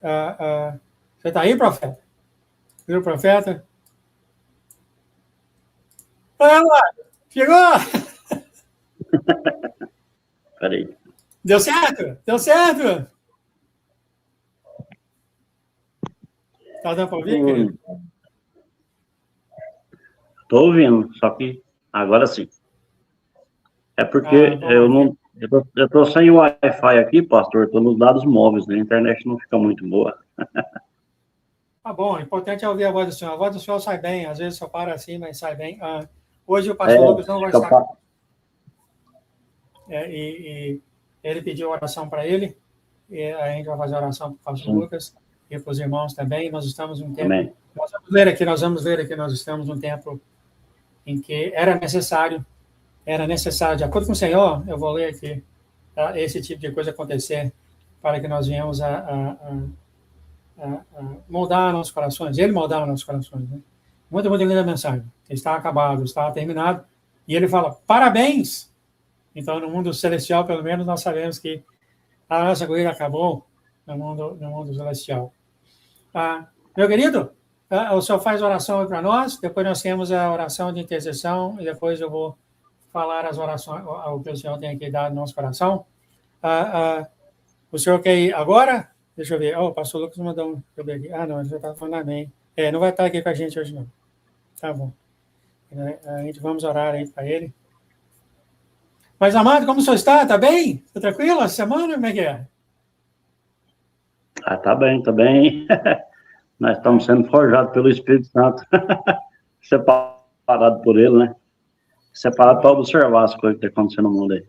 Você está aí, profeta? Viu, profeta? Olha, chegou! Peraí. Deu certo? Deu certo! Tá dando para ouvir, querido? Estou ouvindo, só que agora sim. É porque eu tô sem Wi-Fi aqui, pastor, estou nos dados móveis, né? A internet não fica muito boa. Tá bom, o importante é ouvir a voz do Senhor. A voz do Senhor sai bem, às vezes só para assim, mas sai bem. Hoje o pastor Lucas não vai estar. E ele pediu oração para ele, e a gente vai fazer oração para o pastor Lucas e para os irmãos também. Nós estamos num tempo. Amém. Nós vamos ver aqui, nós estamos num tempo em que era necessário, de acordo com o Senhor, eu vou ler aqui, tá? Esse tipo de coisa acontecer para que nós venhamos a moldar nossos corações, ele moldar nossos corações. Né? Muito linda mensagem. Está acabado, está terminado. E ele fala, parabéns! Então, no mundo celestial, pelo menos, nós sabemos que a nossa corrida acabou no mundo celestial. Meu querido, o senhor faz oração para nós, depois nós temos a oração de intercessão, e depois eu vou falar as orações, o que o senhor tem aqui dado no nosso coração. O senhor quer ir agora? Deixa eu ver. O pastor Lucas mandou um. Deixa eu ver aqui. Não, ele já está falando amém. Não vai estar aqui com a gente hoje, não. Tá bom. A gente vamos orar aí para ele. Mas, amado, como o senhor está? Está bem? Está tranquilo essa semana? Como é que é? Tá bem, tá bem. Nós estamos sendo forjados pelo Espírito Santo. Separado por ele, né? Separado para observar as coisas que estão acontecendo no mundo aí.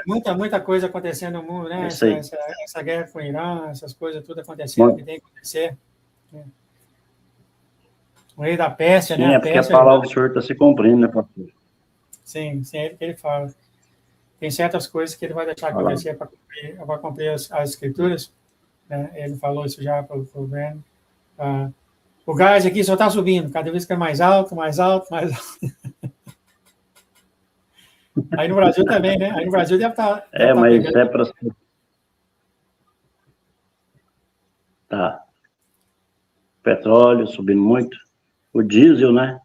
Muita coisa acontecendo no mundo, né? Essa guerra com o Irã, essas coisas tudo acontecendo, que tem que acontecer. O rei da peste, sim, né? É porque a palavra do Senhor está se cumprindo, né, pastor? Sim, é ele que ele fala. Tem certas coisas que ele vai deixar acontecer para cumprir as escrituras. Né? Ele falou isso já para o Breno. O gás aqui só está subindo, cada vez que é mais alto, mais alto, mais alto. Aí no Brasil também, né? Aí no Brasil deve estar. Mas pegando. É para. Tá. Petróleo subindo muito. O diesel, né?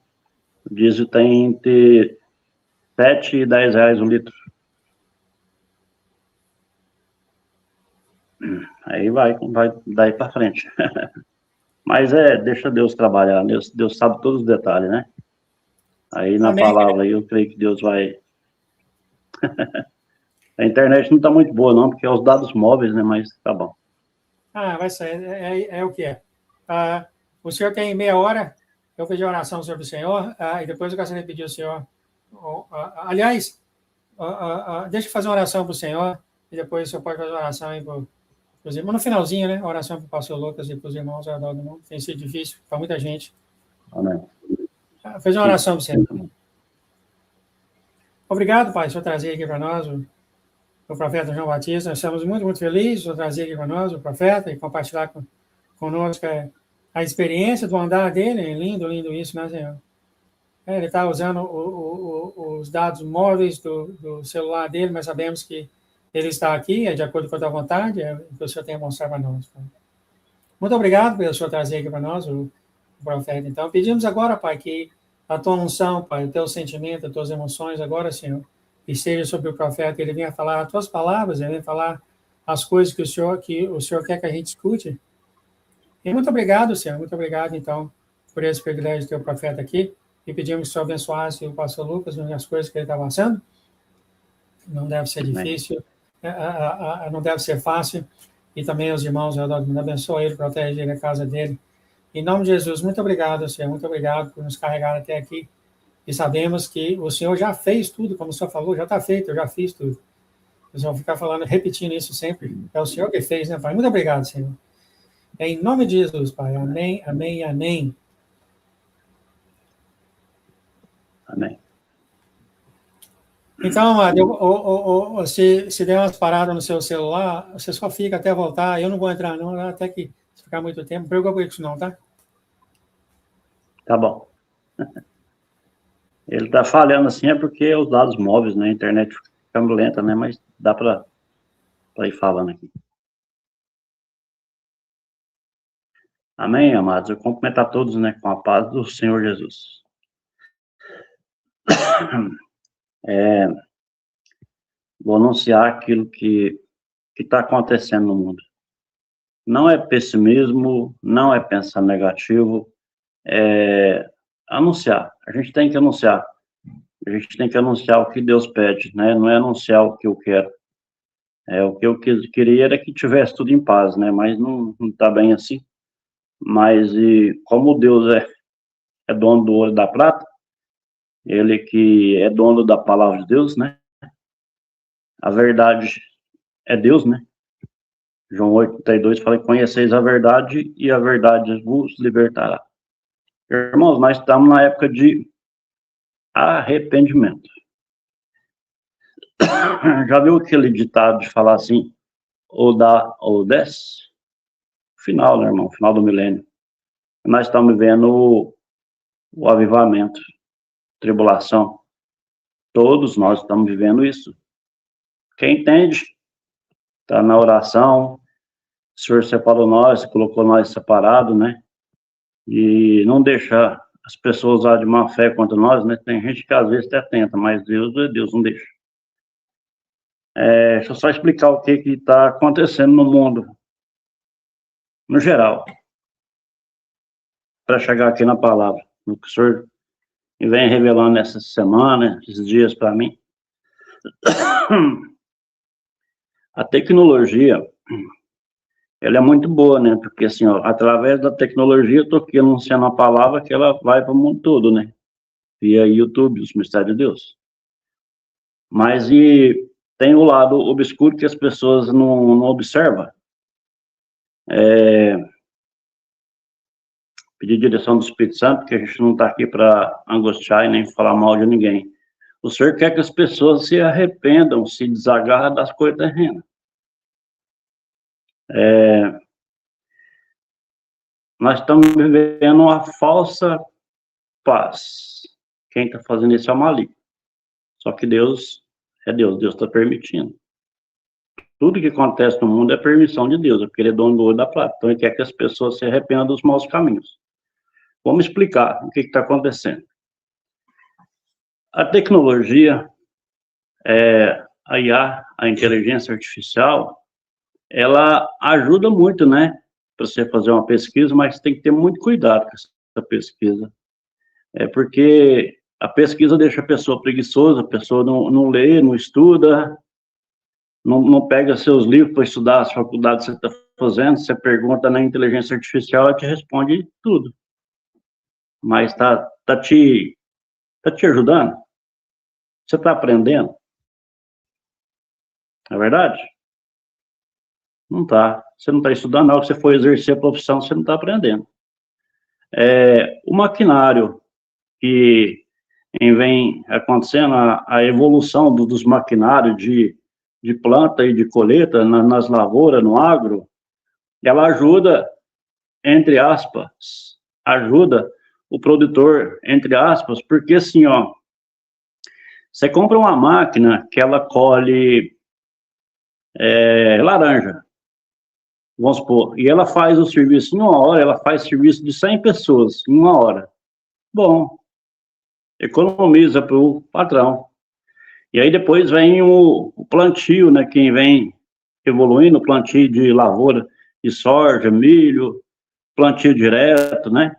O diesel tem entre 7 e 10 reais um litro. Aí vai daí para frente. Mas deixa Deus trabalhar. Deus sabe todos os detalhes, né? Aí na palavra aí eu creio que Deus vai. A internet não está muito boa, não, porque é os dados móveis, né? Mas tá bom. Vai sair. É o que é. O senhor tem meia hora. Eu pedi oração sobre o senhor. E depois eu gostaria de pedir ao senhor. Aliás, deixa eu fazer uma oração para o senhor. E depois o senhor pode fazer uma oração aí para os irmãos. No finalzinho, né? Oração para o pastor Lucas e para os irmãos ao redor do mundo. Tem sido difícil para muita gente. Amém. Fez uma oração para o senhor. Obrigado, Pai, o senhor trazer aqui para nós o profeta João Batista. Nós estamos muito felizes de o senhor trazer aqui para nós o profeta e compartilhar conosco a experiência do andar dele. Lindo isso, né, Senhor? Ele está usando os dados móveis do celular dele, mas sabemos que ele está aqui, de acordo com a tua vontade, o que o senhor tem a mostrar para nós. Pai. Muito obrigado pelo senhor trazer aqui para nós o profeta. Então, pedimos agora, Pai, que a tua unção, Pai, o teu sentimento, as tuas emoções agora, Senhor, esteja sobre o profeta, ele venha falar as tuas palavras, ele venha falar as coisas que o Senhor quer que a gente escute. E muito obrigado, Senhor, muito obrigado, então, por esse privilégio de ter o profeta aqui, e pedimos que o Senhor abençoasse o pastor Lucas nas coisas que ele está passando. Não deve ser difícil, não deve ser fácil, e também os irmãos, abençoa ele, protege ele, a casa dele. Em nome de Jesus, muito obrigado, Senhor, muito obrigado por nos carregar até aqui. E sabemos que o Senhor já fez tudo, como o Senhor falou, já está feito, eu já fiz tudo. Eles vão ficar falando, repetindo isso sempre. É o Senhor que fez, né, Pai? Muito obrigado, Senhor. Em nome de Jesus, Pai. Amém, amém, amém. Amém. Então, amado, se der umas paradas no seu celular, você só fica até voltar. Eu não vou entrar, não, até que se ficar muito tempo. Não preocupa com isso, não, tá? Tá bom. Ele está falhando assim, é porque os dados móveis, né? A internet ficando lenta, né? Mas dá para ir falando aqui. Amém, amados? Eu cumprimento a todos, né, com a paz do Senhor Jesus. Vou anunciar aquilo que está acontecendo no mundo. Não é pessimismo, não é pensar negativo, é anunciar. A gente tem que anunciar. A gente tem que anunciar o que Deus pede, né? Não é anunciar o que eu quero. O que eu queria era que tivesse tudo em paz, né? Mas não está bem assim. Mas e como Deus é dono do ouro e da prata, ele que é dono da palavra de Deus, né? A verdade é Deus, né? João 8:32 fala que conheceis a verdade e a verdade vos libertará. Irmãos, nós estamos na época de arrependimento. Já viu aquele ditado de falar assim, ou dá ou desce? Final, né, irmão? Final do milênio. Nós estamos vendo o avivamento, tribulação. Todos nós estamos vivendo isso. Quem entende, está na oração, o Senhor separou nós, colocou nós separados, né? E não deixar as pessoas usar de má fé contra nós, né? Tem gente que às vezes até tenta, mas Deus não deixa. Deixa eu só explicar o que está acontecendo no mundo, no geral, para chegar aqui na palavra, no que o Senhor vem revelando essa semana, esses dias para mim. A tecnologia, ela é muito boa, né? Porque, assim, ó, através da tecnologia, eu estou aqui anunciando a palavra que ela vai para o mundo todo, né? Via YouTube, os mistérios de Deus. Mas e tem o lado obscuro que as pessoas não observam. Pedir direção do Espírito Santo, porque a gente não está aqui para angustiar e nem falar mal de ninguém. O Senhor quer que as pessoas se arrependam, se desagarram das coisas terrenas. Nós estamos vivendo uma falsa paz. Quem está fazendo isso é o maligno. Só que Deus é Deus, Deus está permitindo. Tudo que acontece no mundo é permissão de Deus, porque Ele é dono do ouro e da prata. Então Ele quer que as pessoas se arrependam dos maus caminhos. Vamos explicar o que está acontecendo. A tecnologia, a IA, a inteligência artificial, ela ajuda muito, né? Para você fazer uma pesquisa, mas tem que ter muito cuidado com essa pesquisa. Porque a pesquisa deixa a pessoa preguiçosa, a pessoa não lê, não estuda, não pega seus livros para estudar as faculdades que você está fazendo, você pergunta na inteligência artificial, ela te responde tudo. Mas tá te ajudando? Você está aprendendo? É verdade? Não está. Você não está estudando, na hora que você for exercer a profissão, você não está aprendendo. O maquinário que vem acontecendo, a evolução dos maquinários de planta e de colheita nas lavouras, no agro, ela ajuda, entre aspas, ajuda o produtor, entre aspas, porque assim, ó, você compra uma máquina que ela colhe laranja, vamos supor, e ela faz o serviço em uma hora, ela faz serviço de 100 pessoas em uma hora. Bom, economiza para o patrão. E aí depois vem o plantio, né? Quem vem evoluindo, o plantio de lavoura de soja, milho, plantio direto, né?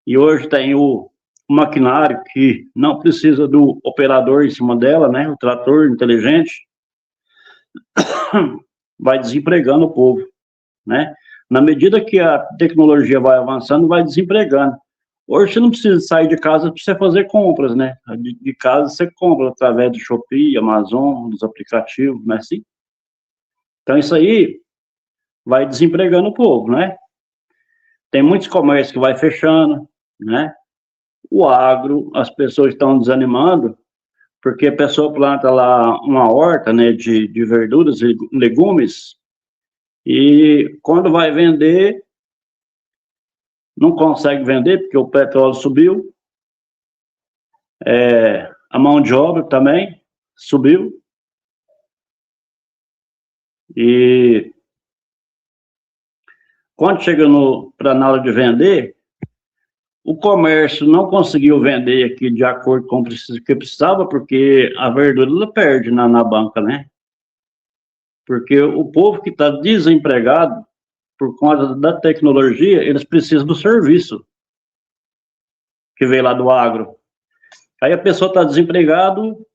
E hoje tem o maquinário que não precisa do operador em cima dela, né? O trator inteligente vai desempregando o povo, né? Na medida que a tecnologia vai avançando, vai desempregando. Hoje você não precisa sair de casa para você fazer compras, né? De casa você compra através do Shopee, Amazon, dos aplicativos, não é assim? Então isso aí vai desempregando o povo, né? Tem muitos comércios que vai fechando, né? O agro, as pessoas estão desanimando, porque a pessoa planta lá uma horta, né, de verduras e legumes, e quando vai vender, não consegue vender, porque o petróleo subiu, a mão de obra também subiu, e Quando chega na hora de vender, o comércio não conseguiu vender aqui de acordo com o que precisava, porque a verdura ela perde na banca, né? Porque o povo que está desempregado, por conta da tecnologia, eles precisam do serviço que veio lá do agro. Aí a pessoa está desempregado,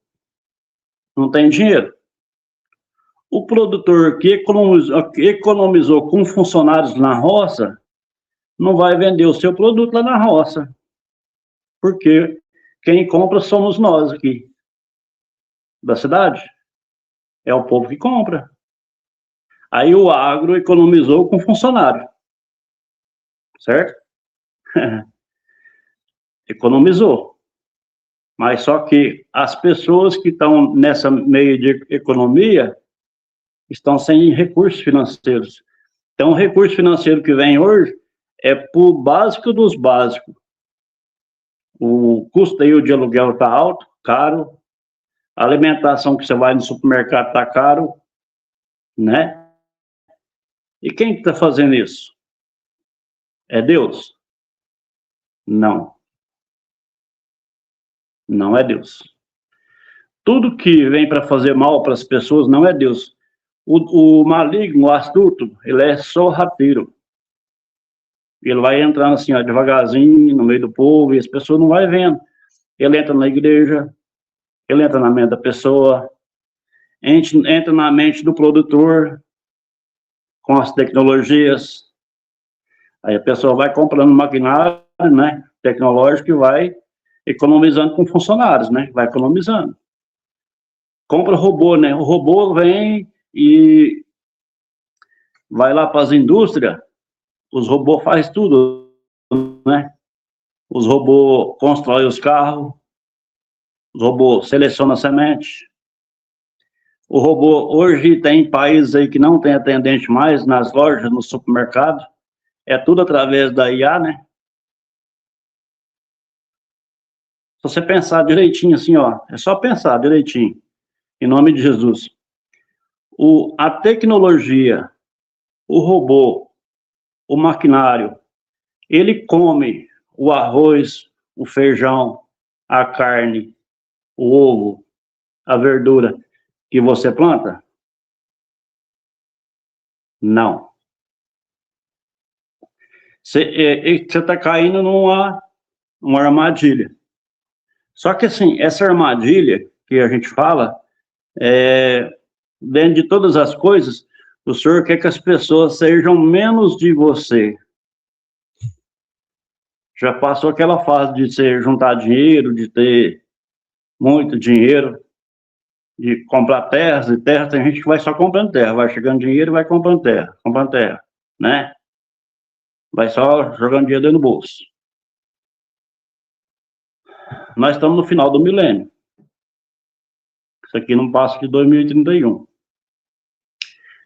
não tem dinheiro. O produtor que economizou com funcionários na roça, não vai vender o seu produto lá na roça. Porque quem compra somos nós aqui, da cidade. É o povo que compra. Aí o agro economizou com funcionário. Certo? Economizou. Mas só que as pessoas que estão nessa meio de economia estão sem recursos financeiros. Então, o recurso financeiro que vem hoje é por básico dos básicos. O custo aí de aluguel está alto, caro. A alimentação que você vai no supermercado está caro, né? E quem está fazendo isso? É Deus? Não. Não é Deus. Tudo que vem para fazer mal para as pessoas não é Deus. O maligno, o astuto, ele é sorrateiro. Ele vai entrando assim, ó, devagarzinho, no meio do povo, e as pessoas não vão vendo. Ele entra na igreja, ele entra na mente da pessoa, entra na mente do produtor, com as tecnologias. Aí a pessoa vai comprando maquinário, né, tecnológico, e vai economizando com funcionários, né, vai economizando. Compra robô, né, o robô vem e vai lá para as indústrias, os robôs fazem tudo, né, os robôs constroem os carros, os robôs selecionam a semente. O robô, hoje tem países aí que não tem atendente mais nas lojas, no supermercado, é tudo através da IA, né? Se você pensar direitinho assim, ó, é só pensar direitinho, em nome de Jesus. A tecnologia, o robô, o maquinário, ele come o arroz, o feijão, a carne, o ovo, a verdura que você planta? Não. Você está caindo numa armadilha. Só que, assim, essa armadilha que a gente fala, dentro de todas as coisas, o Senhor quer que as pessoas sejam menos de você. Já passou aquela fase de você juntar dinheiro, de ter muito dinheiro, de comprar terras e terras. Tem gente que vai só comprando terra, vai chegando dinheiro e vai comprando terra, né? Vai só jogando dinheiro dentro do bolso. Nós estamos no final do milênio. Isso aqui não passa de 2031.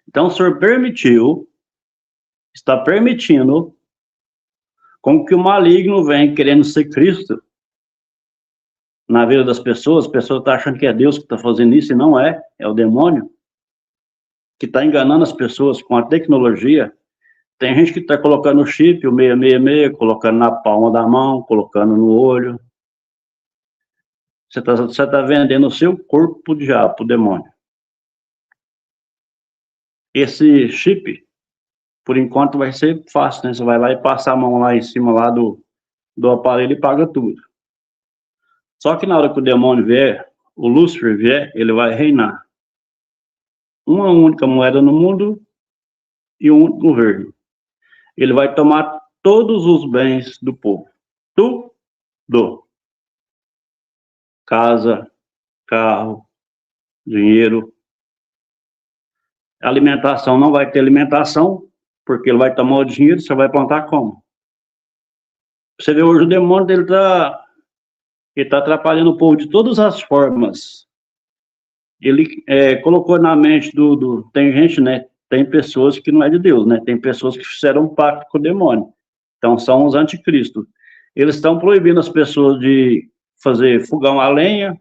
Então, o Senhor está permitindo com que o maligno venha querendo ser Cristo na vida das pessoas. As pessoas estão achando que é Deus que está fazendo isso, e não é. É o demônio que está enganando as pessoas com a tecnologia. Tem gente que está colocando o chip, o 666, colocando na palma da mão, colocando no olho. Você tá vendendo o seu corpo para o diabo, para o demônio. Esse chip, por enquanto, vai ser fácil, né? Você vai lá e passa a mão lá em cima lá do aparelho e paga tudo. Só que na hora que o demônio vier, o Lúcifer vier, ele vai reinar. Uma única moeda no mundo e um único governo. Ele vai tomar todos os bens do povo. Tudo. Casa, carro, dinheiro. Alimentação, não vai ter alimentação, porque ele vai tomar o dinheiro, você vai plantar como? Você vê hoje o demônio dele ele tá atrapalhando o povo de todas as formas. Ele colocou na mente tem gente, né? Tem pessoas que não é de Deus, né? Tem pessoas que fizeram um pacto com o demônio. Então, são os anticristos. Eles estão proibindo as pessoas de fazer fogão a lenha,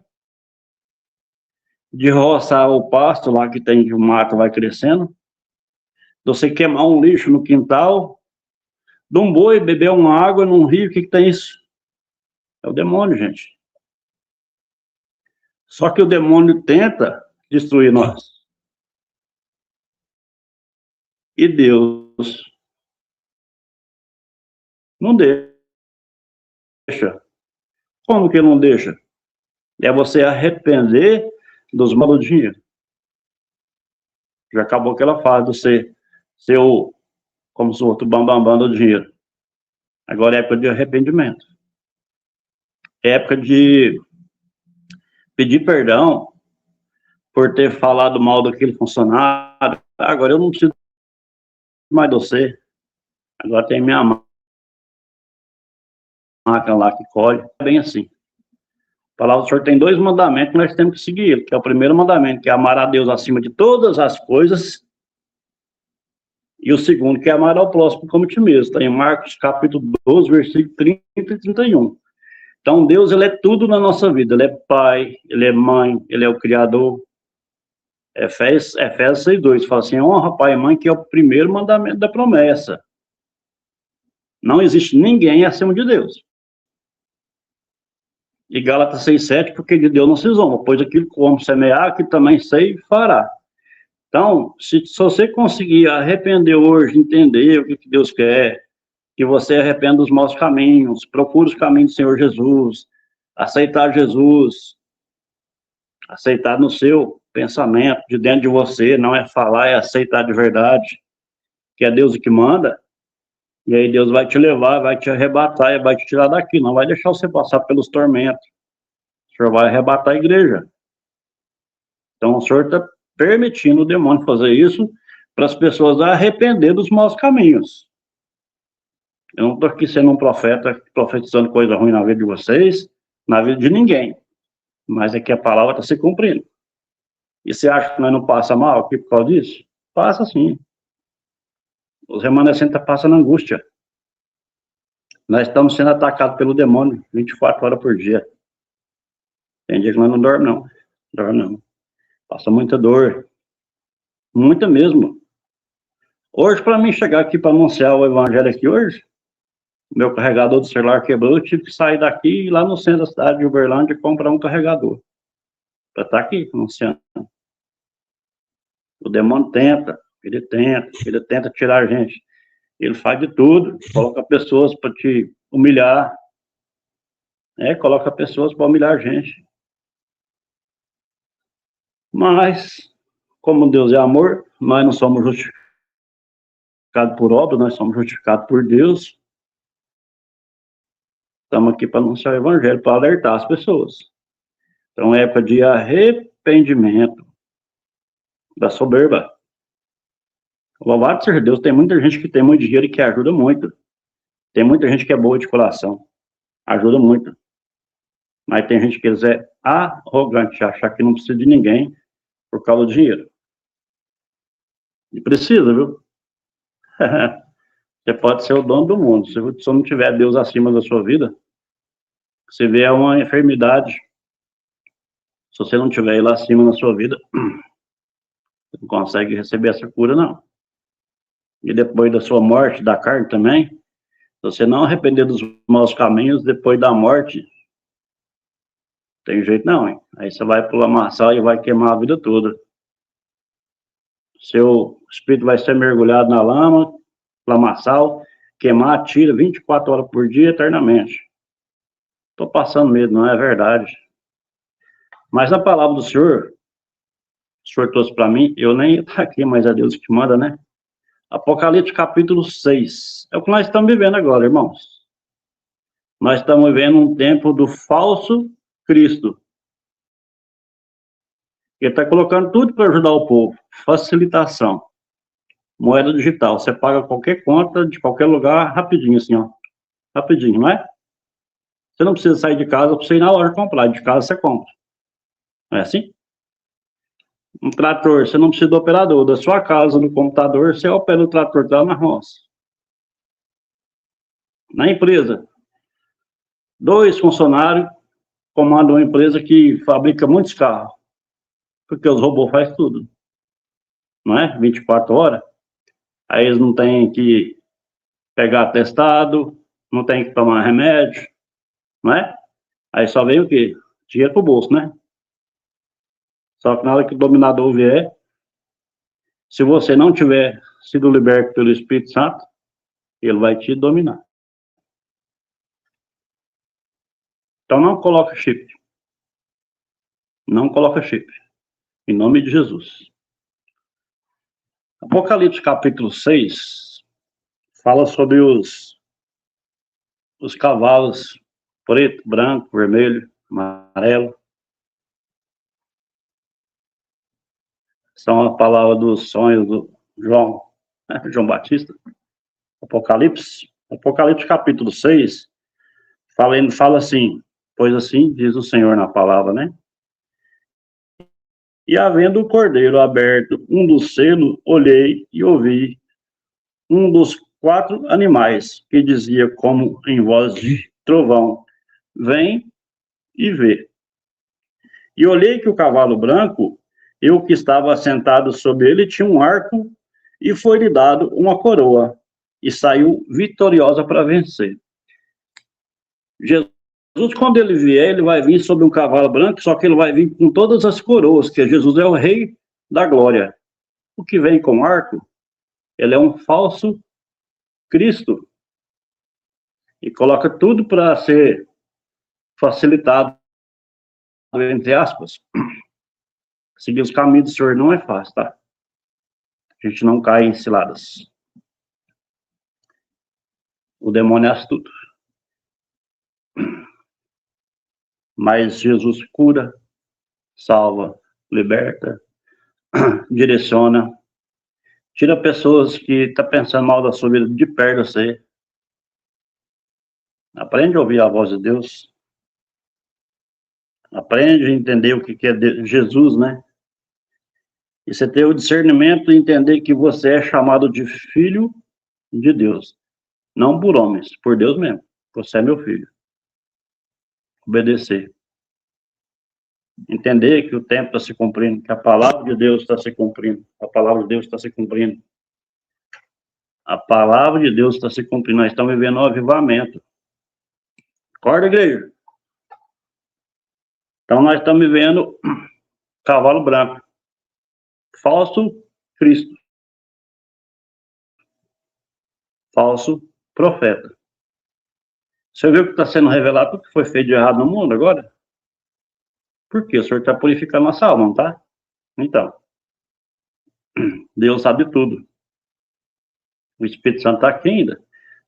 de roçar o pasto lá que tem, que o mato vai crescendo, de você queimar um lixo no quintal, de um boi beber uma água num rio, o que tem isso? É o demônio, gente. Só que o demônio tenta destruir nós. E Deus não deixa. Como que não deixa? É você arrepender dos malos do dinheiro. Já acabou aquela fase de ser o, como se o outro bambambam do dinheiro. Agora é época de arrependimento. É época de pedir perdão por ter falado mal daquele funcionário. Agora eu não preciso mais de você. Agora tem minha máquina lá que colhe. É bem assim. A palavra do Senhor tem 2 mandamentos que nós temos que seguir ele, que é o primeiro mandamento, que é amar a Deus acima de todas as coisas, e o segundo, que é amar ao próximo como ti mesmo. Está em Marcos capítulo 12, versículo 30 e 31. Então, Deus, ele é tudo na nossa vida. Ele é pai, ele é mãe, ele é o Criador. Efésios 6:2 fala assim, honra pai e mãe, que é o primeiro mandamento da promessa. Não existe ninguém acima de Deus. E Gálatas 6:7, porque de Deus não se zomba, pois aquilo que o homem semear, que também sei fará. Então, se você conseguir arrepender hoje, entender o que Deus quer, que você arrependa dos maus caminhos, procure os caminhos do Senhor Jesus, aceitar Jesus, aceitar no seu pensamento, de dentro de você, não é falar, é aceitar de verdade, que é Deus o que manda, e aí Deus vai te levar, vai te arrebatar e vai te tirar daqui, não vai deixar você passar pelos tormentos. O Senhor vai arrebatar a igreja. Então, o Senhor está permitindo o demônio fazer isso para as pessoas arrepender dos maus caminhos. Eu não estou aqui sendo um profeta, profetizando coisa ruim na vida de vocês, na vida de ninguém. Mas é que a palavra está se cumprindo. E você acha que nós não passa mal aqui por causa disso? Passa sim. Os remanescentes passam angústia. Nós estamos sendo atacados pelo demônio 24 horas por dia. Tem dia que nós não dormimos, não. Dorme não. Passa muita dor. Muita mesmo. Hoje, para mim chegar aqui para anunciar o evangelho aqui hoje, meu carregador do celular quebrou, eu tive que sair daqui e ir lá no centro da cidade de Uberlândia comprar um carregador. Para estar aqui anunciando. O demônio tenta tirar a gente. Ele faz de tudo, coloca pessoas para te humilhar. Coloca pessoas para humilhar a gente. Mas, como Deus é amor, nós não somos justificados por obra, nós somos justificados por Deus. Estamos aqui para anunciar o evangelho, para alertar as pessoas. Então, é época de arrependimento da soberba. Louvado seja Deus, tem muita gente que tem muito dinheiro e que ajuda muito. Tem muita gente que é boa de coração, ajuda muito. Mas tem gente que é arrogante, achar que não precisa de ninguém por causa do dinheiro. E precisa, viu? Você pode ser o dono do mundo. Se você não tiver Deus acima da sua vida, você vê uma enfermidade. Se você não tiver Ele acima na sua vida, você não consegue receber essa cura, não. E depois da sua morte, da carne também, se você não arrepender dos maus caminhos, depois da morte, tem jeito não, hein? Aí você vai pro lamaçal e vai queimar a vida toda. Seu espírito vai ser mergulhado na lama, lamaçal, queimar, tira 24 horas por dia, eternamente. Estou passando medo, não é verdade. Mas na palavra do Senhor, o Senhor trouxe para mim, eu nem ia estar aqui, mas é Deus que manda, né? Apocalipse capítulo 6. É o que nós estamos vivendo agora, irmãos. Nós estamos vivendo um tempo do falso Cristo. Ele está colocando tudo para ajudar o povo. Facilitação. Moeda digital. Você paga qualquer conta de qualquer lugar rapidinho, assim, ó. Rapidinho, não é? Você não precisa sair de casa para você ir na loja comprar. De casa você compra. Não é assim? Um trator, você não precisa do operador. Da sua casa, no computador, você opera o trator lá na roça. Na empresa, 2 funcionários comandam uma empresa que fabrica muitos carros. Porque os robôs fazem tudo. Não é? 24 horas. Aí eles não têm que pegar atestado, não tem que tomar remédio, não é? Aí só vem o quê? Dinheiro pro bolso, né? Só que na hora que o dominador vier, se você não tiver sido liberto pelo Espírito Santo, ele vai te dominar. Então não coloca chip. Não coloca chip. Em nome de Jesus. Apocalipse capítulo 6 fala sobre os cavalos preto, branco, vermelho, amarelo. São a palavra dos sonhos do João Batista. Apocalipse capítulo 6 fala assim, pois assim diz o Senhor na palavra, né? E havendo o cordeiro aberto, um dos selos, olhei e ouvi um dos 4 animais, que dizia como em voz de trovão, vem e vê. E olhei que o cavalo branco, eu que estava sentado sobre ele, tinha um arco, e foi-lhe dado uma coroa, e saiu vitoriosa para vencer. Jesus, quando ele vier, ele vai vir sobre um cavalo branco, só que ele vai vir com todas as coroas, que Jesus é o rei da glória. O que vem com arco, ele é um falso Cristo. E coloca tudo para ser facilitado, entre aspas. Seguir os caminhos do Senhor não é fácil, tá? A gente não cai em ciladas. O demônio é astuto. Mas Jesus cura, salva, liberta, direciona, tira pessoas que estão pensando mal da sua vida de perto de você. Aprende a ouvir a voz de Deus. Aprende a entender o que é Jesus, né? E você ter o discernimento e entender que você é chamado de filho de Deus. Não por homens, por Deus mesmo. Você é meu filho. Obedecer. Entender que o tempo está se cumprindo, que a palavra de Deus está se cumprindo. A palavra de Deus está se cumprindo. A palavra de Deus está se cumprindo. Nós estamos vivendo um avivamento. Acorda, igreja. Então, nós estamos vivendo cavalo branco. Falso Cristo. Falso profeta. Você viu que está sendo revelado tudo que foi feito de errado no mundo agora? Por quê? O Senhor está purificando nossa alma, não está? Então, Deus sabe tudo. O Espírito Santo está aqui ainda.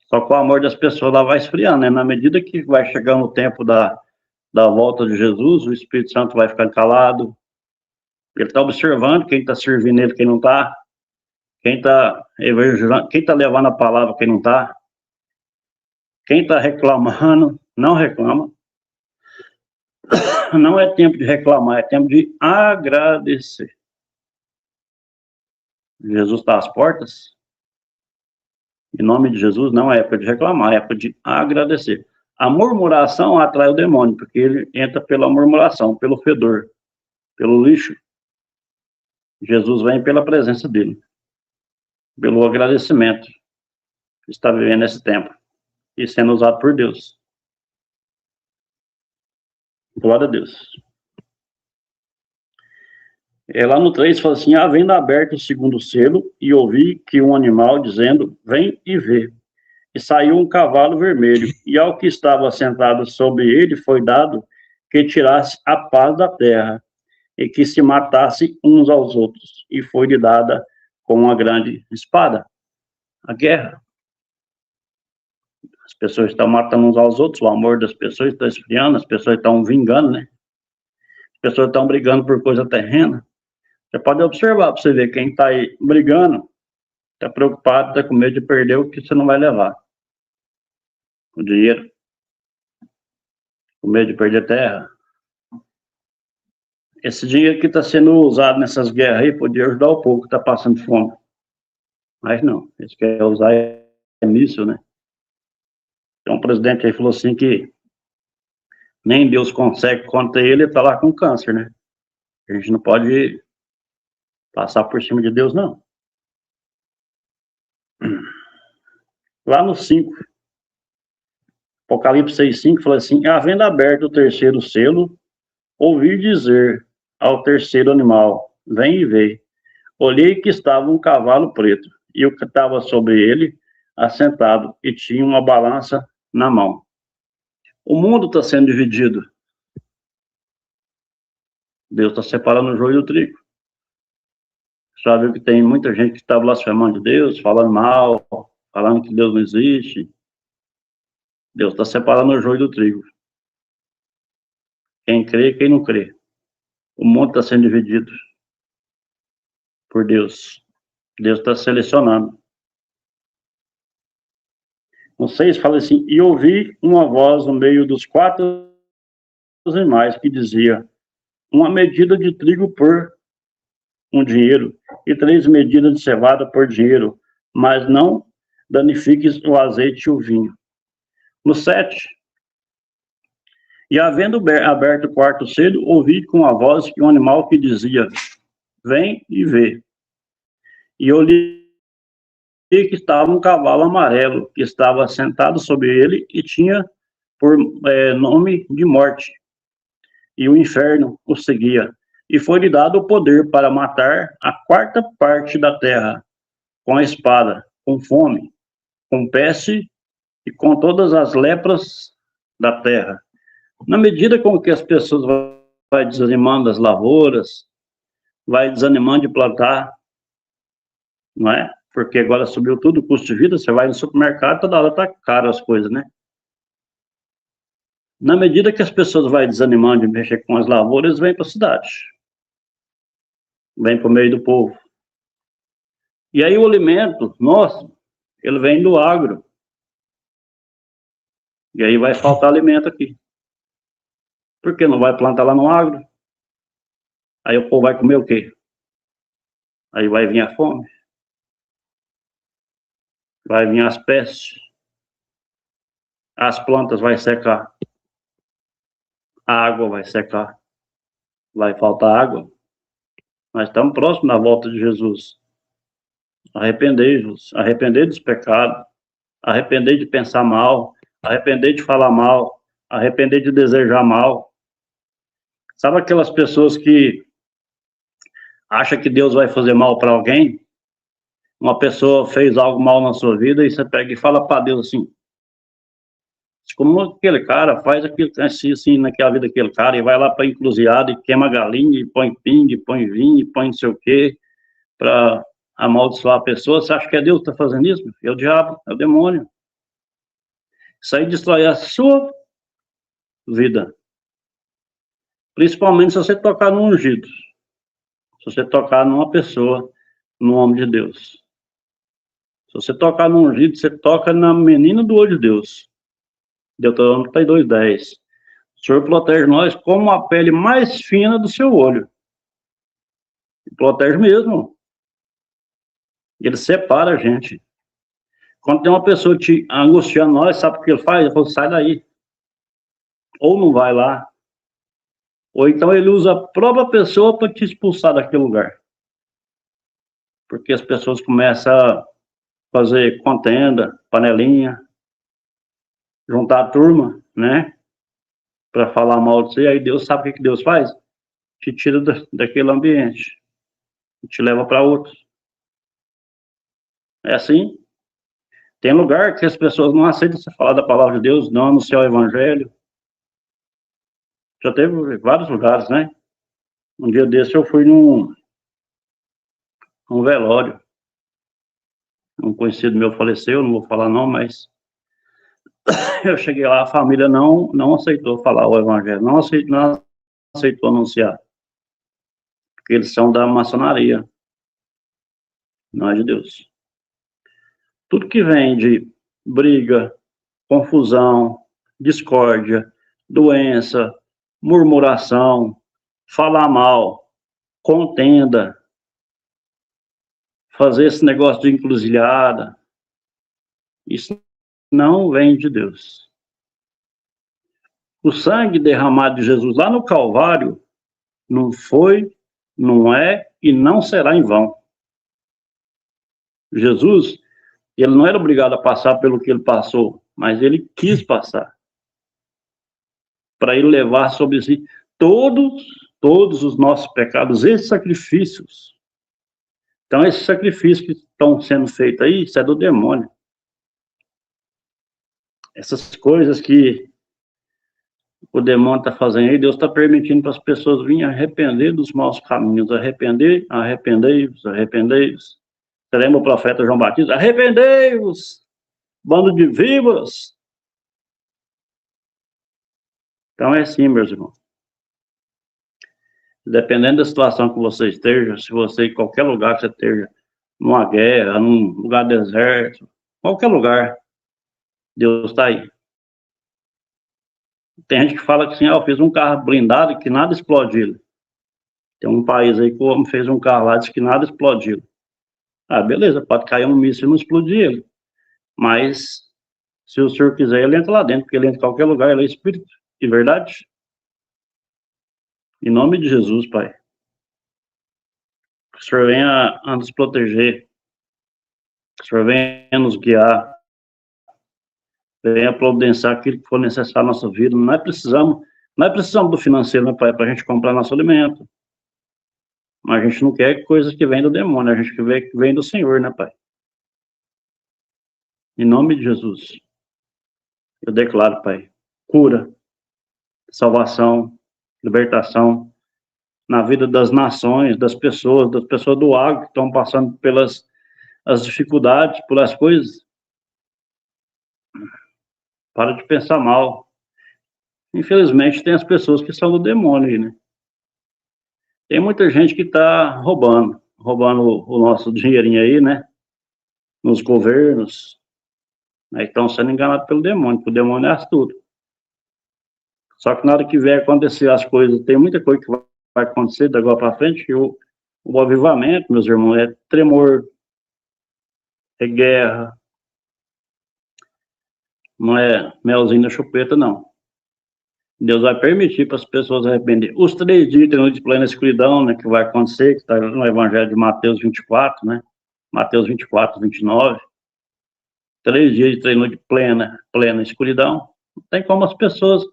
Só que o amor das pessoas lá vai esfriando, né? Na medida que vai chegando o tempo da volta de Jesus, o Espírito Santo vai ficando calado. Ele está observando quem está servindo ele, quem não está. Quem está evangelizando, quem está levando a palavra, quem não está. Quem está reclamando, não reclama. Não é tempo de reclamar, é tempo de agradecer. Jesus está às portas. Em nome de Jesus, não é época de reclamar, é época de agradecer. A murmuração atrai o demônio, porque ele entra pela murmuração, pelo fedor, pelo lixo. Jesus vem pela presença dele, pelo agradecimento que está vivendo esse tempo e sendo usado por Deus. Glória a Deus. Lá no 3 fala assim, havendo aberto o segundo selo, e ouvi que um animal dizendo, vem e vê. E saiu um cavalo vermelho, e ao que estava sentado sobre ele foi dado que tirasse a paz da terra, e que se matasse uns aos outros, e foi-lhe dada com uma grande espada. A guerra. As pessoas estão matando uns aos outros, o amor das pessoas está esfriando, as pessoas estão vingando, né? As pessoas estão brigando por coisa terrena. Você pode observar para você ver quem está aí brigando, está preocupado, está com medo de perder o que você não vai levar. O dinheiro. Com medo de perder terra. Esse dinheiro que está sendo usado nessas guerras aí podia ajudar o povo que está passando fome. Mas não, eles querem usar nisso, né? Então o presidente aí falou assim que nem Deus consegue contra ele está lá com câncer, né? A gente não pode passar por cima de Deus, não. Lá no 5, Apocalipse 6:5, fala assim: havendo aberto o terceiro selo, ouvi dizer ao terceiro animal: vem e vê. Olhei que estava um cavalo preto, e o que estava sobre ele, assentado, e tinha uma balança na mão. O mundo está sendo dividido. Deus está separando o joio do trigo. Já viu que tem muita gente que está blasfemando de Deus, falando mal, falando que Deus não existe. Deus está separando o joio do trigo. Quem crê e quem não crê. O mundo está sendo dividido por Deus. Deus está selecionando. No 6 fala assim: e ouvi uma voz no meio dos 4 animais que dizia: uma medida de trigo por um dinheiro e 3 medidas de cevada por dinheiro, mas não danifiques o azeite e o vinho. No 7, e havendo aberto o quarto selo, ouvi com a voz de um animal que dizia: vem e vê. E olhei que estava um cavalo amarelo, que estava sentado sobre ele e tinha por nome de morte. E o inferno o seguia. E foi-lhe dado o poder para matar a 1/4 da terra, com a espada, com fome, com peste e com todas as lepras da terra. Na medida com que as pessoas vai desanimando das lavouras, vai desanimando de plantar, não é? Porque agora subiu tudo o custo de vida, você vai no supermercado, toda hora tá caro as coisas, né? Na medida que as pessoas vai desanimando de mexer com as lavouras, vêm para a cidade. Vem para o meio do povo. E aí o alimento, nossa, ele vem do agro. E aí vai faltar alimento aqui. Por que não vai plantar lá no agro? Aí o povo vai comer o quê? Aí vai vir a fome. Vai vir as pestes. As plantas vai secar. A água vai secar. Vai faltar água. Nós estamos próximos da volta de Jesus. Arrependei-vos, arrependei dos pecados, arrependei de pensar mal, arrependei de falar mal, arrependei de desejar mal. Sabe aquelas pessoas que acham que Deus vai fazer mal para alguém? Uma pessoa fez algo mal na sua vida e você pega e fala para Deus assim: como aquele cara faz aquilo assim naquela vida daquele cara, e vai lá para a encruzilhada e queima galinha, e põe pingue, e põe vinho, e põe não sei o quê, para amaldiçoar a pessoa. Você acha que é Deus que está fazendo isso? É o diabo, é o demônio. Isso aí destrói a sua vida. Principalmente se você tocar no ungido. Se você tocar numa pessoa, no nome de Deus. Se você tocar no ungido, você toca na menina do olho de Deus. Deuteronômio 32:10. O Senhor protege nós como a pele mais fina do seu olho. E protege mesmo. Ele separa a gente. Quando tem uma pessoa te angustiando nós, sabe o que ele faz? Ele fala: sai daí. Ou não vai lá. Ou então ele usa a própria pessoa para te expulsar daquele lugar. Porque as pessoas começam a fazer contenda, panelinha, juntar a turma, né? Para falar mal de você. Aí Deus sabe o que Deus faz? Te tira daquele ambiente. E te leva para outro. É assim. Tem lugar que as pessoas não aceitam você falar da palavra de Deus, não anunciar o evangelho. Já teve vários lugares, né? Um dia desse eu fui num velório. Um conhecido meu faleceu, não vou falar não, mas eu cheguei lá, a família não aceitou falar o evangelho, não aceitou anunciar. Porque eles são da maçonaria, não é de Deus. Tudo que vem de briga, confusão, discórdia, doença, murmuração, falar mal, contenda, fazer esse negócio de encruzilhada, isso não vem de Deus. O sangue derramado de Jesus lá no Calvário não foi, não é e não será em vão. Jesus, Ele não era obrigado a passar pelo que ele passou, mas ele quis passar. Para ele levar sobre si todos os nossos pecados e sacrifícios. Então, esses sacrifícios que estão sendo feitos aí, isso é do demônio. Essas coisas que o demônio está fazendo aí, Deus está permitindo para as pessoas virem arrepender dos maus caminhos. Arrependei-vos, arrependei-vos. Você lembra o profeta João Batista? Arrependei-vos, bando de víboras. Então é assim, meus irmãos. Dependendo da situação que você esteja, se você, em qualquer lugar que você esteja, numa guerra, num lugar deserto, qualquer lugar, Deus está aí. Tem gente que fala que assim, eu fiz um carro blindado e que nada explodiu. Tem um país aí que o homem fez um carro lá e disse que nada explodiu. Ah, beleza, pode cair um míssil e não explodir ele. Mas, se o senhor quiser, ele entra lá dentro, porque ele entra em qualquer lugar, ele é espírito. De verdade? Em nome de Jesus, Pai. Que o senhor venha a nos proteger. Que o senhor venha a nos guiar. Venha providenciar aquilo que for necessário na nossa vida. Não precisamos do financeiro, né, Pai, para a gente comprar nosso alimento. Mas a gente não quer coisas que vêm do demônio, a gente quer que vem do Senhor, né, Pai? Em nome de Jesus, eu declaro, Pai, cura, salvação, libertação na vida das nações, das pessoas do agro que estão passando pelas as dificuldades, pelas coisas. Para de pensar mal. Infelizmente, tem as pessoas que são do demônio aí, né? Tem muita gente que está roubando o nosso dinheirinho aí, né? Nos governos. Aí estão sendo enganados pelo demônio, porque o demônio é astuto. Só que na hora que vier acontecer as coisas, tem muita coisa que vai acontecer da agora para frente, que o avivamento, meus irmãos, é tremor, é guerra, não é melzinho na chupeta, não. Deus vai permitir para as pessoas arrepender. Os 3 dias de plena escuridão, né, que vai acontecer, que está no Evangelho de Mateus 24, né? Mateus 24, 29. 3 dias de treino de plena escuridão. Não tem como as pessoas,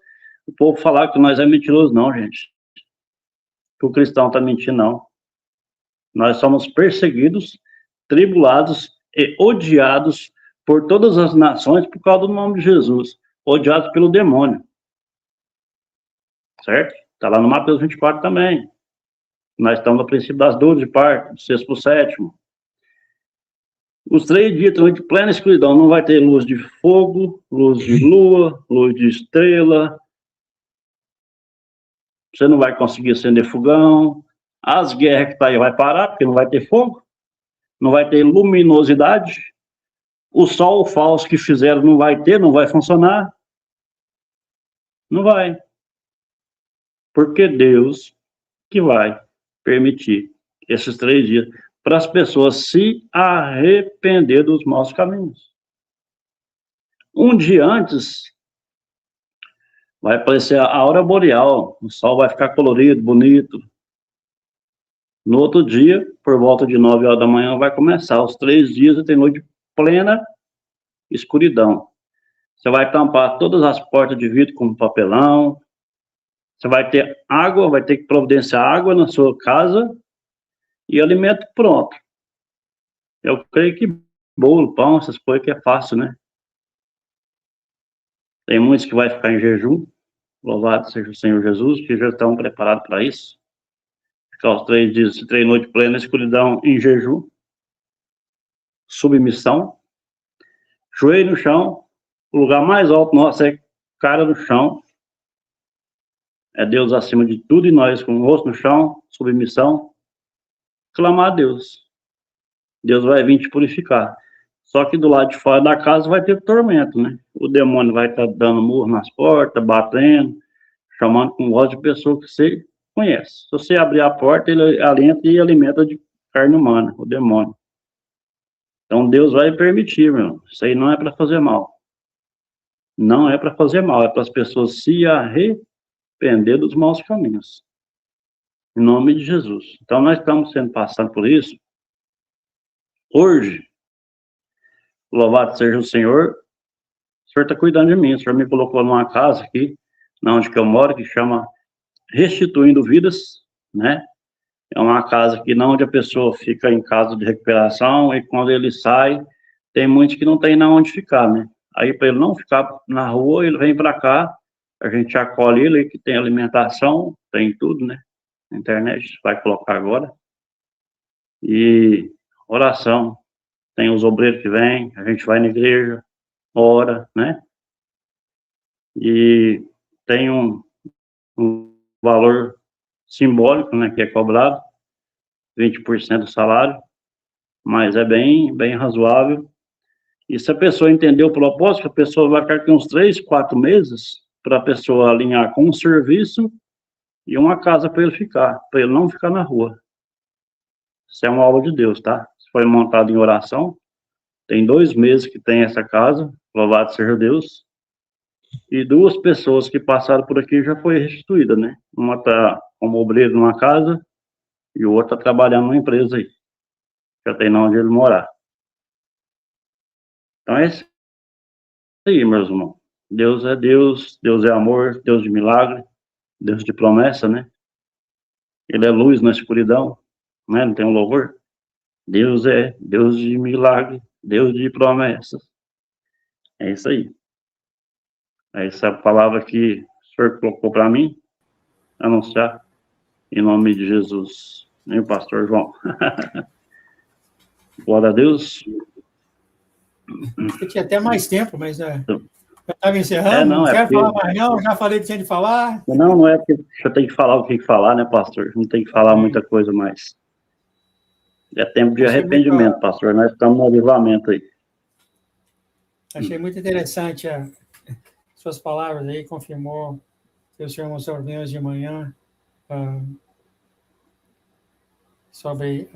o povo falar que nós é mentiroso, não, gente. Que o cristão está mentindo, não. Nós somos perseguidos, tribulados e odiados por todas as nações por causa do nome de Jesus. Odiados pelo demônio. Certo? Está lá no Mateus 24 também. Nós estamos no princípio das 12 de parto, do 6º para o 7º. Os 3 dias estão de plena escuridão. Não vai ter luz de fogo, luz de lua, luz de estrela. Você não vai conseguir acender fogão. As guerras que está aí vai parar, porque não vai ter fogo. Não vai ter luminosidade. O sol falso que fizeram não vai funcionar. Não vai. Porque Deus que vai permitir esses 3 dias para as pessoas se arrepender dos maus caminhos. Um dia antes, vai aparecer a aurora boreal, o sol vai ficar colorido, bonito. No outro dia, por volta de 9 horas da manhã, vai começar os 3 dias e tem noite de plena escuridão. Você vai tampar todas as portas de vidro com papelão. Você vai ter água, vai ter que providenciar água na sua casa e alimento pronto. Eu creio que bolo, pão, essas coisas que é fácil, né? Tem muitos que vai ficar em jejum. Louvado seja o Senhor Jesus, que já estão preparados para isso. Ficar os 3 dias, 3 noites plena escuridão em jejum. Submissão. Joelho no chão. O lugar mais alto nosso é cara no chão. É Deus acima de tudo e nós com o rosto no chão, submissão. Clamar a Deus. Deus vai vir te purificar. Só que do lado de fora da casa vai ter tormento, né? O demônio vai estar dando murro nas portas, batendo, chamando com voz de pessoa que você conhece. Se você abrir a porta, ele alenta e alimenta de carne humana, o demônio. Então Deus vai permitir, meu. Isso aí não é para fazer mal. Não é para fazer mal, é para as pessoas se arrepender dos maus caminhos. Em nome de Jesus. Então nós estamos sendo passados por isso. Hoje louvado seja o Senhor está cuidando de mim, o Senhor me colocou numa casa aqui, onde que eu moro, que chama Restituindo Vidas, né? É uma casa que não onde a pessoa fica em casa de recuperação e quando ele sai, tem muitos que não tem na onde ficar, né? Aí para ele não ficar na rua, ele vem para cá, a gente acolhe ele, que tem alimentação, tem tudo, né? Na internet, vai colocar agora. E oração, tem os obreiros que vêm, a gente vai na igreja, ora, né? E tem um valor simbólico, né, que é cobrado, 20% do salário, mas é bem razoável. E se a pessoa entender o propósito, a pessoa vai ficar aqui uns 3, 4 meses para a pessoa alinhar com um serviço e uma casa para ele ficar, para ele não ficar na rua. Isso é uma obra de Deus, tá? Isso foi montado em oração. Tem 2 meses que tem essa casa, louvado seja Deus. E 2 pessoas que passaram por aqui já foi restituída, né? Uma está como obreiro numa casa e o outro está trabalhando numa empresa aí. Já tem onde ele morar. Então é isso aí, meus irmãos. Deus é Deus, Deus é amor, Deus de milagre, Deus de promessa, né? Ele é luz na escuridão, né? Não tem um louvor? Deus é Deus de milagre, Deus de promessas. É isso aí. Essa palavra que o Senhor colocou para mim, anunciar em nome de Jesus. E o pastor João. Glória a Deus. Eu tinha até mais tempo, mas já estava encerrando. Não quero falar mais não, já falei que tinha de falar. Não é porque já tem que falar o que tem que falar, né, pastor? Não tem que falar muita coisa mais. É tempo de arrependimento, pastor. Nós estamos no avivamento aí. Achei muito interessante as suas palavras aí, confirmou que o senhor mostrou hoje de manhã sobre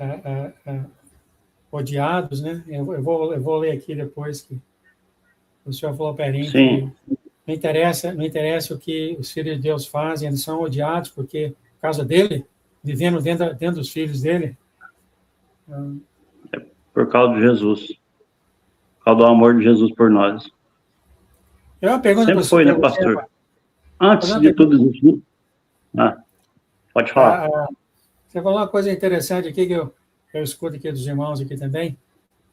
odiados, né? Eu vou ler aqui depois que o senhor falou para mim que não interessa o que os filhos de Deus fazem, eles são odiados porque, por causa dele, vivendo dentro dos filhos dele. É por causa de Jesus. Por causa do amor de Jesus por nós. Eu uma pergunta sempre foi, né, pastor? Você, antes de tudo isso. Pode falar. Você falou uma coisa interessante aqui que eu escuto aqui dos irmãos aqui também.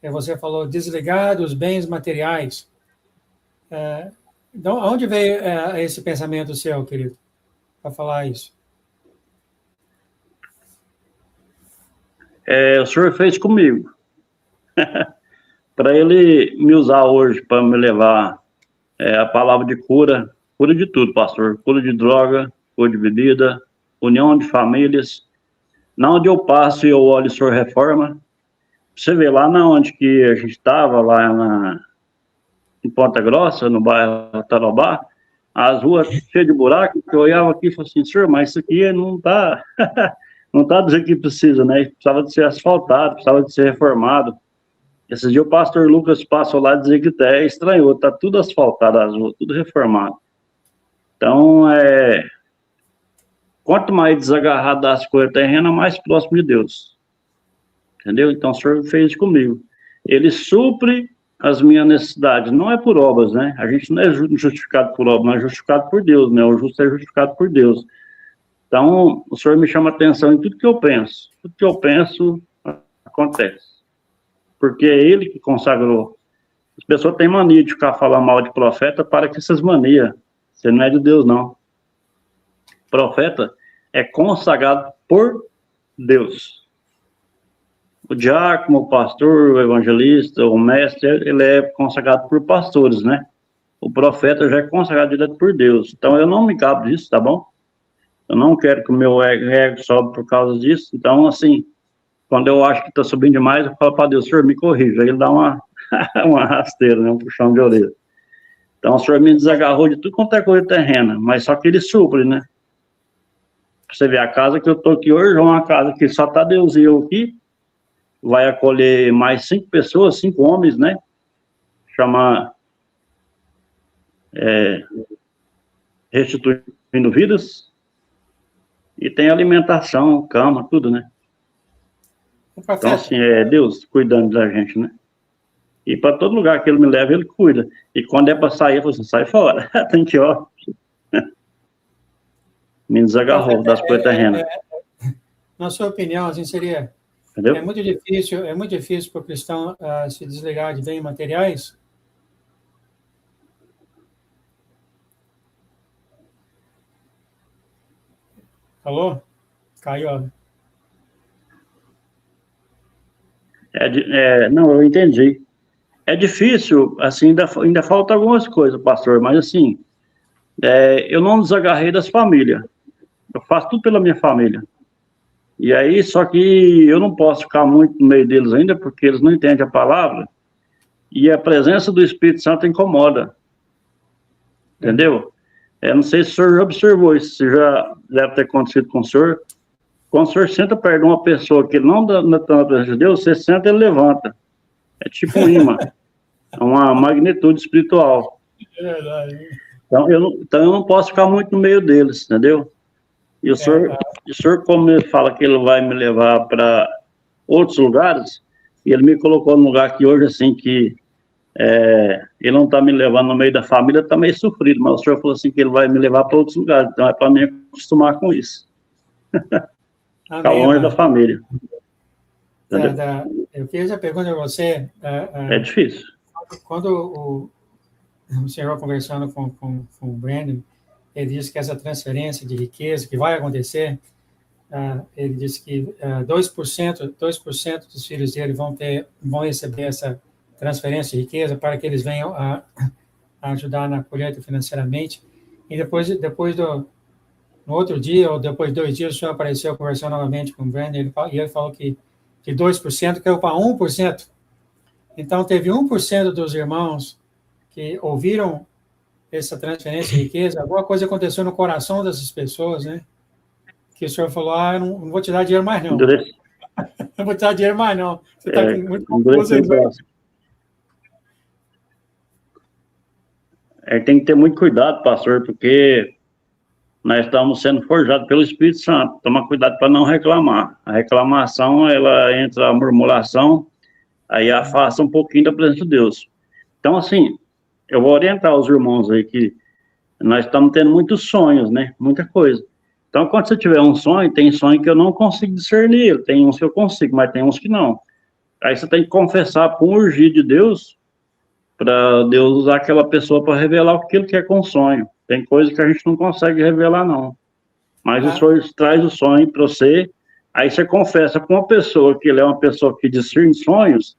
Você falou desligar dos bens materiais. Então, aonde veio esse pensamento seu, querido, para falar isso? O senhor fez comigo. Para ele me usar hoje, para me levar a palavra de cura de tudo, pastor. Cura de droga, cura de bebida, união de famílias. Na onde eu passo e eu olho o senhor reforma. Você vê lá na onde que a gente estava, lá em Ponta Grossa, no bairro Tarobá, as ruas cheias de buraco, eu olhava aqui e falava assim, senhor, mas isso aqui não está não tá do jeito que precisa, né? Precisava de ser asfaltado, precisava de ser reformado. Esse dia o pastor Lucas passou lá e dizia que estranhou, está tudo asfaltado, as ruas, tudo reformado. Então, quanto mais desagarrado das coisas terrenas, mais próximo de Deus. Entendeu? Então, o senhor fez comigo. Ele supre as minhas necessidades, não é por obras, né? A gente não é justificado por obras, mas é justificado por Deus, né? O justo é justificado por Deus. Então, o senhor me chama atenção em tudo que eu penso. Tudo que eu penso, acontece. Porque é ele que consagrou. As pessoas têm mania de ficar falando mal de profeta, para que essas manias. Você não é de Deus, não. Profeta é consagrado por Deus. O diácono, o pastor, o evangelista, o mestre, ele é consagrado por pastores, né? O profeta já é consagrado direto por Deus. Então, eu não me gabo disso, tá bom? Eu não quero que o meu ego sobe por causa disso. Então, assim, quando eu acho que está subindo demais, eu falo para Deus, Senhor, me corrija. Aí ele dá uma rasteira, né? Um puxão de orelha. Então, o Senhor me desagarrou de tudo quanto é coisa terrena, mas só que ele supre, né? Você vê, a casa que eu estou aqui hoje é uma casa que só está Deus e eu aqui, vai acolher mais 5 pessoas, 5 homens, né? Chama Restituindo Vidas. E tem alimentação, cama, tudo, né? Então, assim, é Deus cuidando da gente, né? E para todo lugar que ele me leva, ele cuida. E quando é para sair, eu falo assim, sai fora. Tem que, ó. Me desagarrou das coisas terrenas. Na sua opinião, assim, seria... Entendeu? É muito difícil para o cristão se desligar de bens materiais? Alô? Caiu, ó. Não, eu entendi. É difícil, assim, ainda falta algumas coisas, pastor, mas assim, eu não desagarrei das famílias. Eu faço tudo pela minha família. E aí, só que eu não posso ficar muito no meio deles ainda, porque eles não entendem a palavra, e a presença do Espírito Santo incomoda. Entendeu? Não sei se o senhor já observou isso, se já deve ter acontecido com o senhor. Quando o senhor senta perto de uma pessoa que não está na presença de Deus, você senta e ele levanta. É tipo um imã. É uma magnitude espiritual. É verdade. Então eu não posso ficar muito no meio deles, entendeu? E o senhor, como ele fala que ele vai me levar para outros lugares, e ele me colocou num lugar que hoje, assim, que ele não está me levando no meio da família, está meio sofrido, mas o senhor falou assim que ele vai me levar para outros lugares, então é para mim acostumar com isso. Ficar longe da família. Eu fiz a pergunta a você. É difícil. Quando o senhor conversando com o Brandon, ele disse que essa transferência de riqueza que vai acontecer, ele disse que 2% dos filhos dele vão receber essa transferência de riqueza para que eles venham a ajudar na colheita financeiramente. E no outro dia, ou depois de 2 dias, o senhor apareceu conversando novamente com o Brandon, e ele falou que 2% caiu para 1%. Então, teve 1% dos irmãos que ouviram essa transferência de riqueza, alguma coisa aconteceu no coração dessas pessoas, né? Que o senhor falou, eu não vou te dar dinheiro mais, não. Não vou te dar dinheiro mais, não. Você está muito confuso. Tem que ter muito cuidado, pastor, porque nós estamos sendo forjados pelo Espírito Santo. Toma cuidado para não reclamar. A reclamação, ela entra a murmuração, aí afasta um pouquinho da presença de Deus. Então, assim, eu vou orientar os irmãos aí que nós estamos tendo muitos sonhos, né? Muita coisa. Então, quando você tiver um sonho, tem sonho que eu não consigo discernir. Tem uns que eu consigo, mas tem uns que não. Aí você tem que confessar com urgir de Deus, para Deus usar aquela pessoa para revelar o que ele quer com o sonho. Tem coisa que a gente não consegue revelar, não. Mas o Senhor traz o sonho para você, aí você confessa com uma pessoa que ele é uma pessoa que discerne sonhos,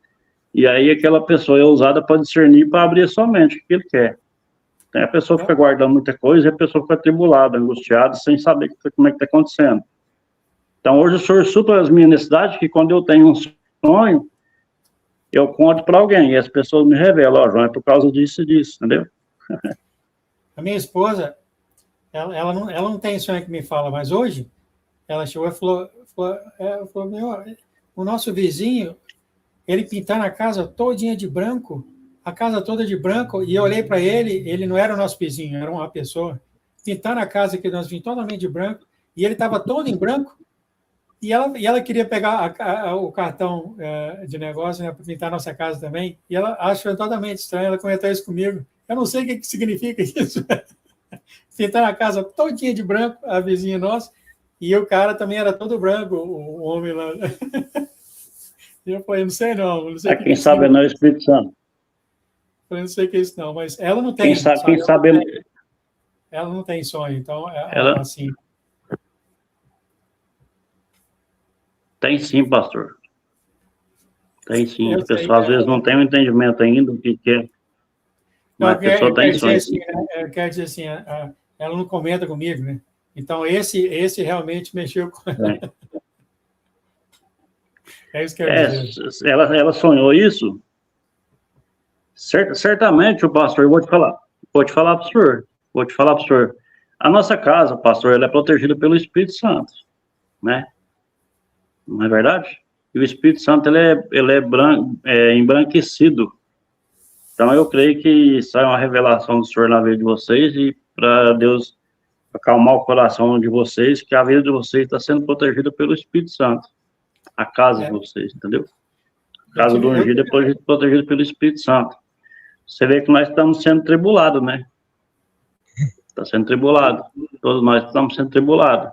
e aí aquela pessoa é usada para discernir, para abrir a sua mente, o que ele quer. Então a pessoa fica guardando muita coisa e a pessoa fica atribulada, angustiada, sem saber como é que está acontecendo. Então hoje o Senhor supra as minhas necessidades, que quando eu tenho um sonho, eu conto para alguém, e as pessoas me revelam, João, é por causa disso e disso, entendeu? A minha esposa, ela não tem sonho que me fala, mas hoje, ela chegou e falou o nosso vizinho, ele pintando a casa todinha de branco, a casa toda de branco, e eu olhei para ele não era o nosso vizinho, era uma pessoa, pintando a casa que nós vimos totalmente de branco, e ele estava todo em branco, e ela queria pegar o cartão de negócio, né, para pintar a nossa casa também, e ela achou totalmente estranho, ela comentou isso comigo. Eu não sei o que significa isso. Pintar a casa todinha de branco, a vizinha nossa, e o cara também era todo branco, o homem lá. E eu falei, não sei não. Sei quem sabe não é o Espírito Santo. Eu falei, não sei o que é isso não, mas ela não tem. Quem sabe ela não tem sonho, então, ela... assim... Tem sim, pastor. Tem sim. As pessoas às vezes não têm um entendimento ainda do que é. Mas a pessoa tem sonho. Eu quero dizer assim, ela não comenta comigo, né? Então, esse realmente mexeu com ela. É isso que eu quero dizer. Ela sonhou isso? Certamente, o pastor, eu vou te falar para o senhor. A nossa casa, pastor, ela é protegida pelo Espírito Santo, né? Não é verdade? E o Espírito Santo, ele é embranquecido. Então, eu creio que isso é uma revelação do Senhor na vida de vocês e para Deus acalmar o coração de vocês, que a vida de vocês está sendo protegida pelo Espírito Santo. A casa de vocês, entendeu? Casa do ungido, depois a gente é protegido pelo Espírito Santo. Você vê que nós estamos sendo tribulados, né? Está sendo tribulado. Todos nós estamos sendo tribulados.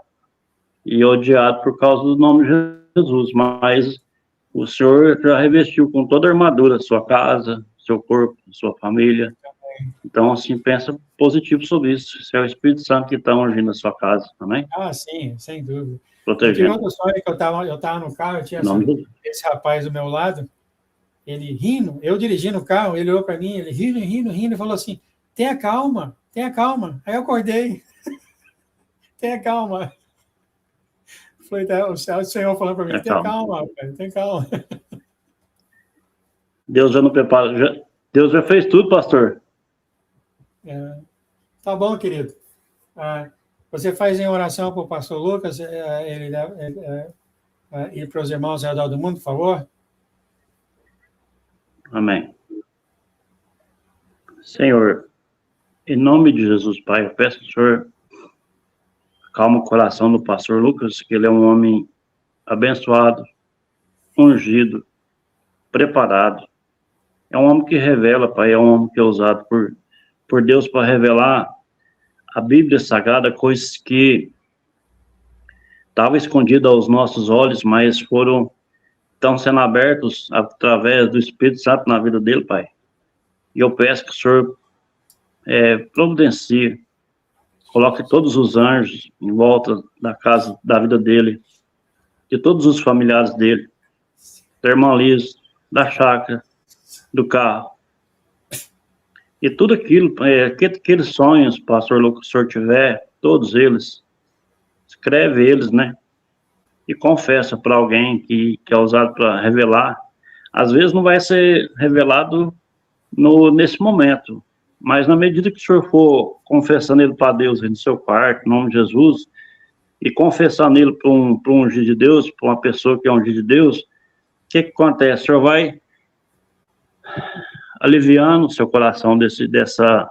E odiados por causa do nome de Jesus. Mas o Senhor já revestiu com toda a armadura sua casa, seu corpo, sua família. Então, assim, pensa positivo sobre isso. Se é o Espírito Santo que está ungindo a sua casa, também. Ah, sim, sem dúvida. Protegendo. Tive outra história que eu tava no carro, eu tinha esse rapaz do meu lado, ele rindo, eu dirigindo o carro, ele olhou para mim, ele rindo, e falou assim, tenha calma. Aí eu acordei. Tenha calma. Falei, tá, o Senhor falando para mim, tenha calma, rapaz, tenha calma. Deus já não prepara, Deus já fez tudo, pastor. Tá bom, querido. Você faz em oração para o pastor Lucas, e para os irmãos ao redor do mundo, por favor? Amém. Senhor, em nome de Jesus, Pai, eu peço que o Senhor acalma o coração do pastor Lucas, que ele é um homem abençoado, ungido, preparado. É um homem que revela, Pai, é um homem que é usado por Deus para revelar a Bíblia Sagrada, coisas que estavam escondidas aos nossos olhos, mas estão sendo abertos através do Espírito Santo na vida dele, Pai. E eu peço que o Senhor providencie, coloque todos os anjos em volta da casa, da vida dele, de todos os familiares dele, da irmã Liz, da chácara, do carro. E tudo aquilo, aqueles sonhos, pastor Lucas, se o senhor tiver, todos eles, escreve eles, né? E confessa para alguém que é usado para revelar. Às vezes não vai ser revelado nesse momento, mas na medida que o senhor for confessando ele para Deus no seu quarto, em nome de Jesus, e confessando ele para um ungido de Deus, para uma pessoa que é ungido de Deus, o que acontece? O senhor vai aliviando o seu coração dessa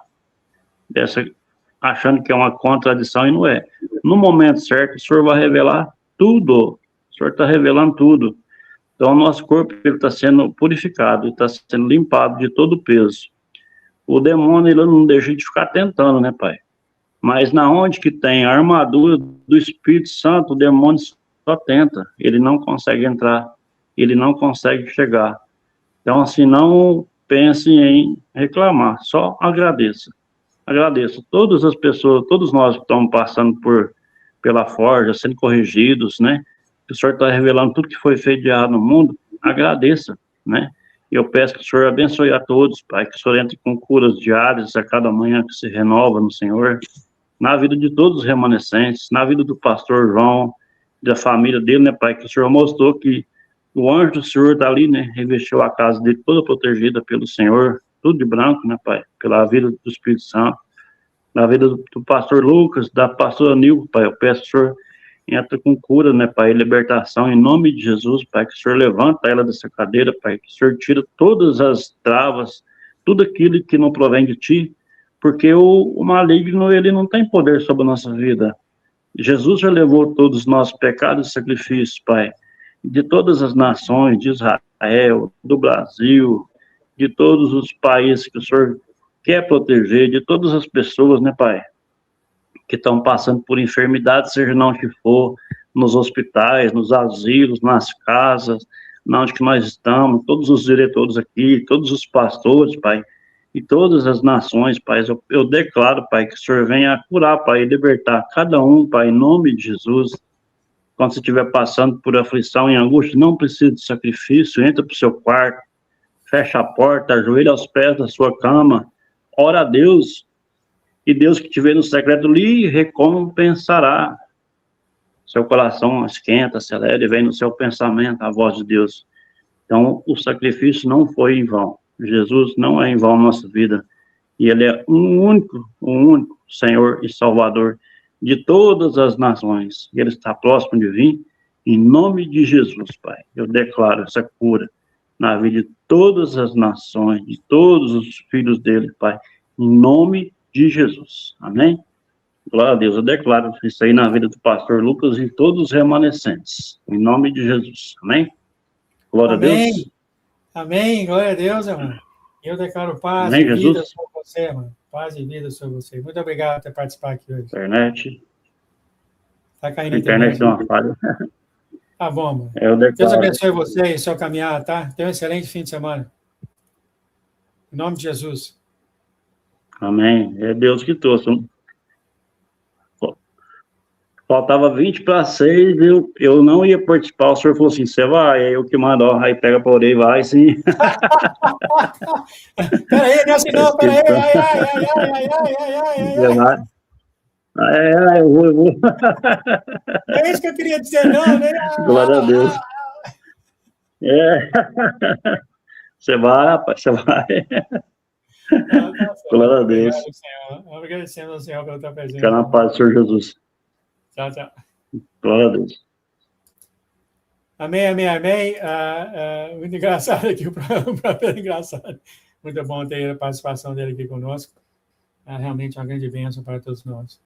achando que é uma contradição, e não é. No momento certo, o senhor vai revelar tudo. O senhor está revelando tudo. Então, o nosso corpo está sendo purificado, está sendo limpado de todo o peso. O demônio, ele não deixa de ficar tentando, né, Pai? Mas na onde que tem a armadura do Espírito Santo, o demônio só tenta. Ele não consegue entrar, ele não consegue chegar. Então, assim, não pense em reclamar, só agradeça. Agradeço todas as pessoas, todos nós que estamos passando pela forja, sendo corrigidos, né? Que o Senhor está revelando tudo que foi feito de errado no mundo, agradeça, né? Eu peço que o Senhor abençoe a todos, Pai, que o Senhor entre com curas diárias a cada manhã que se renova no Senhor, na vida de todos os remanescentes, na vida do pastor João, da família dele, né, Pai, que o Senhor mostrou que o anjo do Senhor está ali, né, revestiu a casa dele toda protegida pelo Senhor, tudo de branco, né, Pai, pela vida do Espírito Santo, na vida do pastor Lucas, da pastora Nilva, Pai, eu peço que o Senhor entra com cura, né, Pai, libertação, em nome de Jesus, Pai, que o Senhor levanta ela dessa cadeira, Pai, que o Senhor tira todas as travas, tudo aquilo que não provém de Ti, porque o maligno, ele não tem poder sobre a nossa vida. Jesus já levou todos os nossos pecados e sacrifícios, Pai, de todas as nações, de Israel, do Brasil, de todos os países que o Senhor quer proteger, de todas as pessoas, né, Pai, que estão passando por enfermidade, seja não que for, nos hospitais, nos asilos, nas casas, onde que nós estamos, todos os diretores aqui, todos os pastores, Pai, e todas as nações, Pai, eu declaro, Pai, que o Senhor venha curar, Pai, e libertar cada um, Pai, em nome de Jesus. Quando você estiver passando por aflição e angústia, não precisa de sacrifício, entra para o seu quarto, fecha a porta, ajoelha aos pés da sua cama, ora a Deus, e Deus que te vê no secreto lhe recompensará. Seu coração esquenta, acelera e vem no seu pensamento a voz de Deus. Então, o sacrifício não foi em vão. Jesus não é em vão na nossa vida. E Ele é um único Senhor e Salvador de todas as nações. E Ele está próximo de vir. Em nome de Jesus, Pai, eu declaro essa cura na vida de todas as nações, de todos os filhos dele, Pai, em nome de Jesus. Amém? Glória a Deus, eu declaro isso aí na vida do pastor Lucas e todos os remanescentes, em nome de Jesus. Amém? Glória Amém. a Deus. Amém. Glória a Deus, irmão. Eu declaro paz Amém, e vida Jesus? sobre você, irmão. Paz e vida sobre você. Muito obrigado por ter participado aqui hoje. Internet. Está caindo A a internet internet. deu uma falha. Tá bom, mano. Eu Deus declaro. abençoe você e seu caminhar, tá? Tenha um excelente fim de semana. Em nome de Jesus. Amém. É Deus que trouxe. Faltava 20 para 6, eu não ia participar. O senhor falou assim: você vai, aí eu que mando, ó, aí pega por aí, vai sim. Peraí, não é assim não, peraí. Ai, ai, ai, ai, ai, ai, ai, ai, ai. Eu vou. Não é isso que eu queria dizer, não, né? Glória a Deus. É. Você vai, rapaz, você vai. Não, tá certo. Glória a Deus. Obrigado, Senhor. Agradecendo ao Senhor pela tua presença. Fica na paz do Senhor Jesus. Tchau, tchau. Glória a Deus. Amém, amém, amém. Muito engraçado aqui, o próprio engraçado. Muito bom ter a participação dele aqui conosco. Realmente uma grande bênção para todos nós.